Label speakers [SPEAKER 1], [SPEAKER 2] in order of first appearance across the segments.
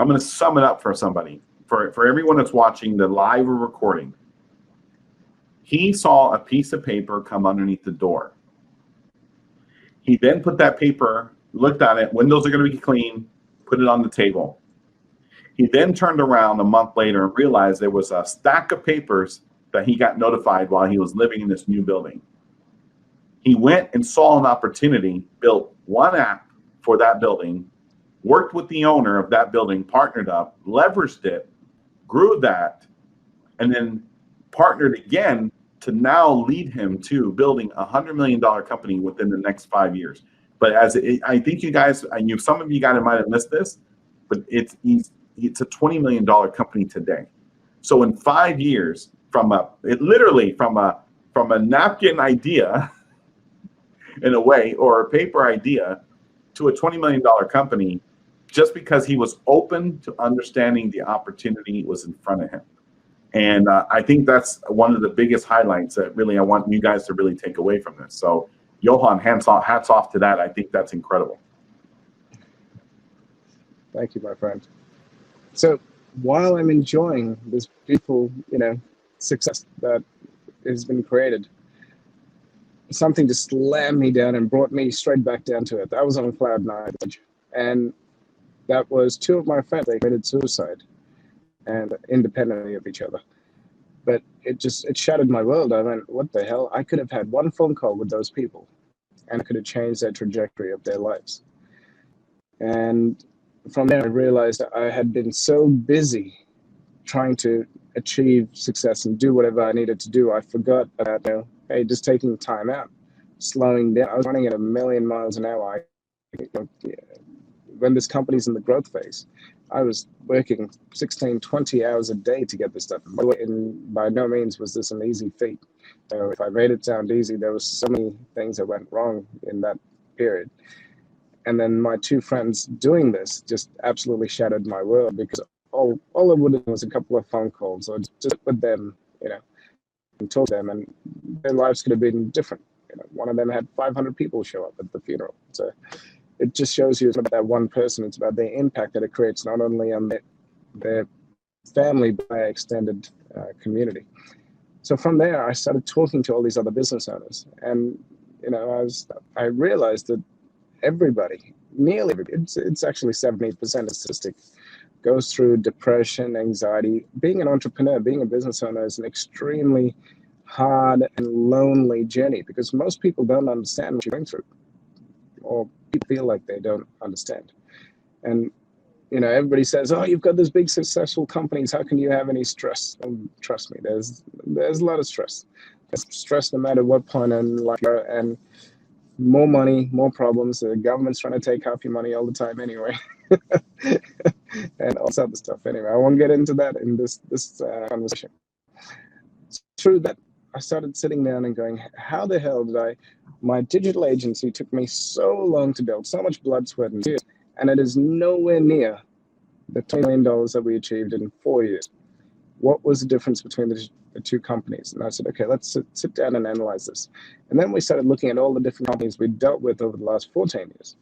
[SPEAKER 1] I'm going to sum it up for somebody, for everyone that's watching the live or recording. He saw a piece of paper come underneath the door. He then put that paper, looked at it, windows are going to be clean, put it on the table. He then turned around a month later and realized there was a stack of papers that he got notified while he was living in this new building. He went and saw an opportunity, built one app for that building, worked with the owner of that building, partnered up, leveraged it, grew that, and then partnered again to now lead him to building a $100 million company within the next 5 years. But I think you guys, some of you guys might have missed this, but it's a $20 million company today. So in 5 years, from a napkin idea, in a way, or a paper idea, to a $20 million company, just because he was open to understanding the opportunity was in front of him. And I think that's one of the biggest highlights that really I want you guys to really take away from this. So Johann, hats off to that. I think that's incredible.
[SPEAKER 2] Thank you, my friend. So while I'm enjoying this beautiful, success that has been created, something just slammed me down and brought me straight back down to it. I was on cloud nine, and that was two of my friends. They committed suicide, and independently of each other. But it shattered my world. I went, what the hell? I could have had one phone call with those people, and it could have changed their trajectory of their lives. And from there, I realized I had been so busy trying to achieve success and do whatever I needed to do, I forgot about, hey, just taking time out, slowing down. I was running at 1 million miles an hour. When this company's in the growth phase, I was working 16, 20 hours a day to get this stuff. By no means was this an easy feat. So if I made it sound easy, there was so many things that went wrong in that period. And then my two friends doing this just absolutely shattered my world, because all it would have was a couple of phone calls or just sit with them, and talk to them, and their lives could have been different. One of them had 500 people show up at the funeral. So it just shows you it's not about that one person. It's about the impact that it creates, not only on their family, but their extended community. So from there, I started talking to all these other business owners, and I realized that everybody, nearly everybody, it's actually 70% statistic, goes through depression, anxiety. Being an entrepreneur, being a business owner is an extremely hard and lonely journey, because most people don't understand what you're going through, or people feel like they don't understand. And everybody says, oh, you've got this big successful companies, how can you have any stress? Trust me, there's a lot of stress. There's stress no matter what point in life you're, and more money, more problems. The government's trying to take half your money all the time anyway. And all this other stuff anyway. I won't get into that in this conversation. Through that, I started sitting down and going, how the hell did my digital agency took me so long to build, so much blood, sweat, and tears, and it is nowhere near the $20 million that we achieved in 4 years. What was the difference between the two companies? And I said, okay, let's sit down and analyze this. And then we started looking at all the different companies we dealt with over the last 14 years.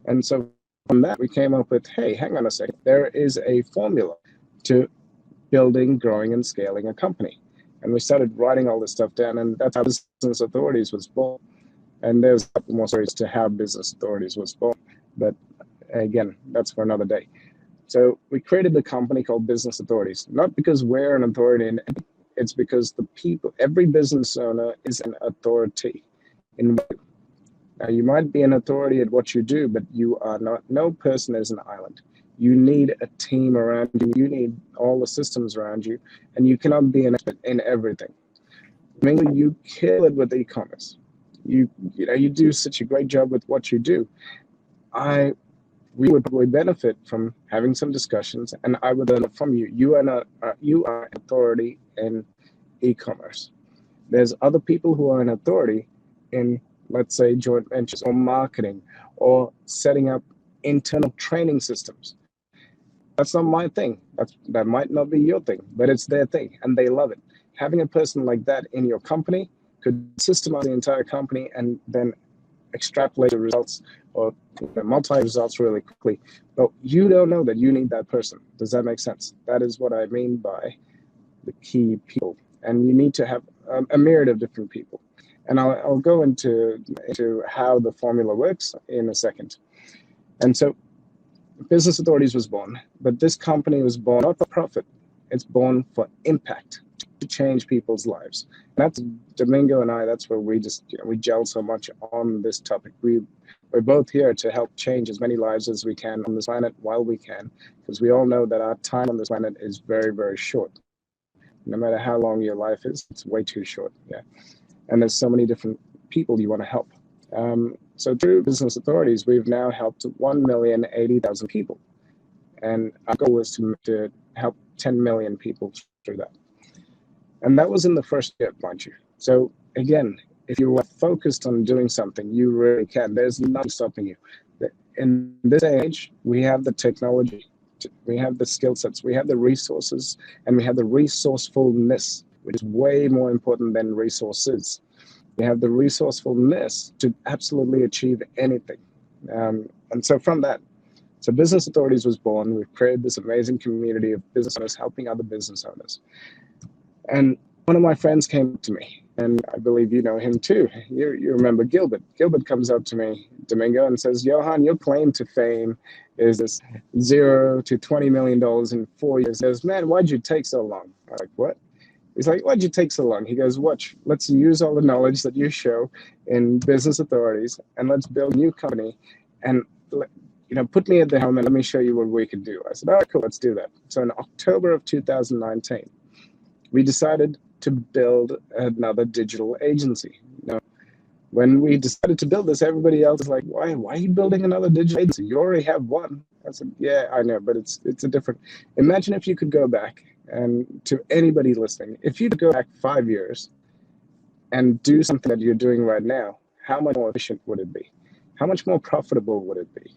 [SPEAKER 2] And so from that, we came up with, hey, hang on a second. There is a formula to building, growing, and scaling a company. And we started writing all this stuff down, and that's how Business Authorities was born. And there's a couple more stories to how Business Authorities was born. But again, that's for another day. So we created the company called Business Authorities, not because we're an authority, it's because the people, every business owner is an authority in what you do. Now, you might be an authority at what you do, but you are not. No person is an island. You need a team around you. You need all the systems around you, and you cannot be an expert in everything. Mainly, you kill it with e-commerce. You do such a great job with what you do. We would probably benefit from having some discussions, and I would learn from you. You are an authority in e-commerce. There's other people who are an authority in, let's say, joint ventures or marketing or setting up internal training systems. That's not my thing. That might not be your thing, but it's their thing, and they love it. Having a person like that in your company could systemize the entire company and then extrapolate the results or multiply results really quickly. But you don't know that you need that person. Does that make sense? That is what I mean by the key people. And you need to have a myriad of different people. And I'll go into how the formula works in a second. And so Business Authorities was born, but this company was born not for profit. It's born for impact, to change people's lives. And that's Domingo and I, that's where we just, we gel so much on this topic. We're both here to help change as many lives as we can on this planet while we can, because we all know that our time on this planet is very, very short. No matter how long your life is, it's way too short. Yeah. And there's so many different people you want to help. So through Business Authorities, we've now helped 1,080,000 people. And our goal is to help 10 million people through that. And that was in the first year, mind you. So again, if you are focused on doing something, you really can. There's nothing stopping you. In this age, we have the technology, we have the skill sets, we have the resources, and we have the resourcefulness, which is way more important than resources. We have the resourcefulness to absolutely achieve anything. And so from that, so Business Authorities was born. We've created this amazing community of business owners helping other business owners. And one of my friends came to me, and I believe you know him too. You remember Gilbert. Gilbert comes up to me, Domingo, and says, Johann, your claim to fame is this $0 to $20 million in 4 years. He goes, man, why'd you take so long? I'm like, what? He's like, why'd you take so long? He goes, watch, let's use all the knowledge that you show in Business Authorities, and let's build a new company, and put me at the helm and let me show you what we can do. I said, all right, cool, let's do that. So in October of 2019, we decided to build another digital agency. When we decided to build this, everybody else is like, why are you building another digital agency? You already have one. I said, yeah, I know, but it's a different. Imagine if you could go back, and to anybody listening, if you could go back 5 years and do something that you're doing right now, how much more efficient would it be? How much more profitable would it be?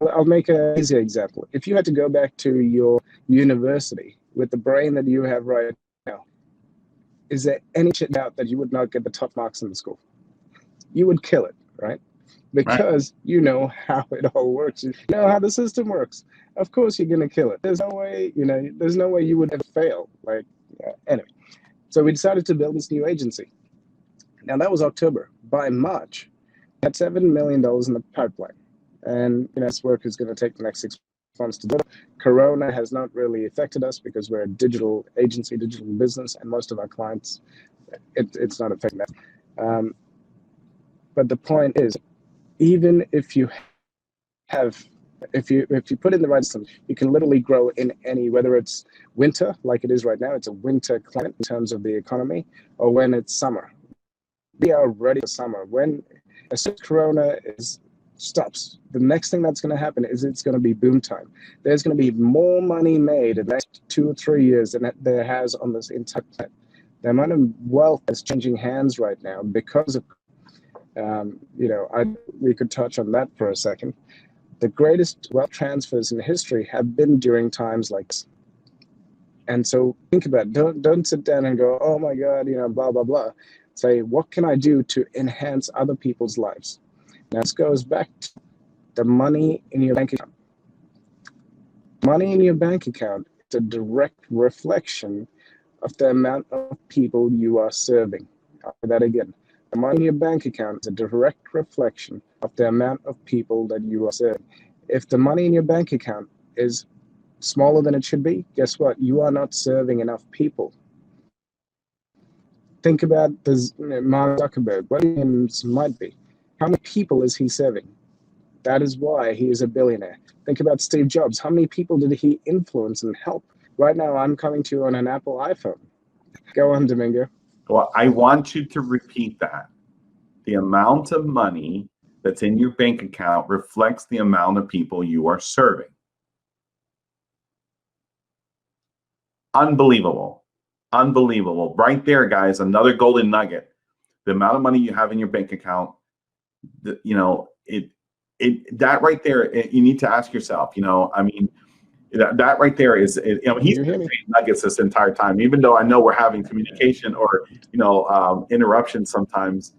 [SPEAKER 2] I'll make an easy example. If you had to go back to your university with the brain that you have right now, is there any doubt that you would not get the top marks in the school? You would kill it, right? Because you know how it all works. You know how the system works. Of course you're going to kill it. There's no way, there's no way you would ever fail. Anyway, so we decided to build this new agency. Now that was October. By March, we had $7 million in the pipeline. And this work is going to take the next 6 months to do. Corona has not really affected us because we're a digital agency, digital business, and most of our clients, it's not affecting that. But the point is, even if you put in the right system, you can literally grow in any, whether it's winter like it is right now, it's a winter climate in terms of the economy, or when it's summer. We are ready for summer. As soon as Corona stops, the next thing that's going to happen is it's going to be boom time. There's going to be more money made in the next 2 or 3 years than there has on this entire planet. The amount of wealth is changing hands right now because of, we could touch on that for a second. The greatest wealth transfers in history have been during times like this. And so think about it. Don't sit down and go, oh my God, blah, blah, blah. Say, what can I do to enhance other people's lives? Now, this goes back to the money in your bank account. Money in your bank account is a direct reflection of the amount of people you are serving. I'll say that again. The money in your bank account is a direct reflection of the amount of people that you are serving. If the money in your bank account is smaller than it should be, guess what? You are not serving enough people. Think about this, Mark Zuckerberg. What it might be. How many people is he serving? That is why he is a billionaire. Think about Steve Jobs. How many people did he influence and help? Right now, I'm coming to you on an Apple iPhone. Go on, Domingo.
[SPEAKER 1] Well, I want you to repeat that. The amount of money that's in your bank account reflects the amount of people you are serving. Unbelievable. Unbelievable. Right there, guys, another golden nugget. The amount of money you have in your bank account, that right there, you need to ask yourself, that right there is, he's been saying nuggets this entire time, even though I know we're having communication or, interruptions sometimes.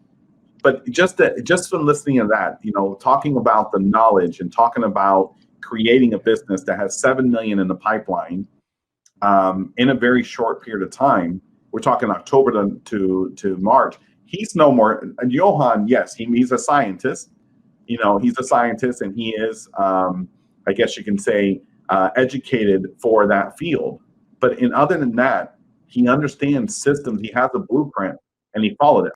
[SPEAKER 1] but just from listening to that, talking about the knowledge and talking about creating a business that has 7 million in the pipeline in a very short period of time. We're talking October to March. He's no more. And Johann, yes, he's a scientist. He's a scientist, and he is, I guess you can say, educated for that field. But other than that, he understands systems. He has a blueprint, and he followed it.